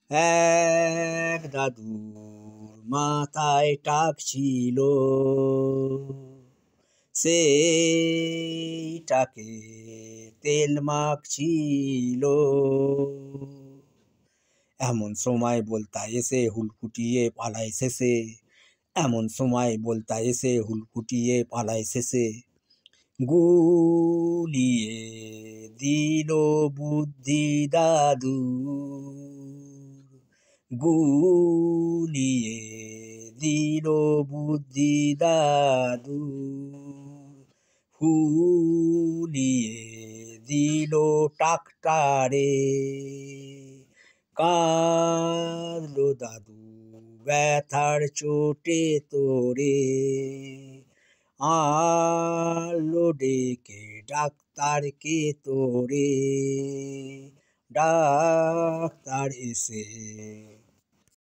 এক দাদুর মাথায় টাক ছিল, সেইটাকে তেল মাখছিল। এমন সময় বলতা এসে হুলকুটিয়ে পালায় শেষে, এমন সময় বলতা এসে হুলকুটিয়ে পালায় শেষে। গুলিয়ে দিল বুদ্ধি দাদু, গুলিয়ে দিল বুদ্ধি দাদু, ফুলিয়ে দিল টাকটারে। কাঁদলো দাদু ব্যথার চোটে তোরে, আলো ডেকে ডাক্তারকে তোরে। ডাক্তার এসে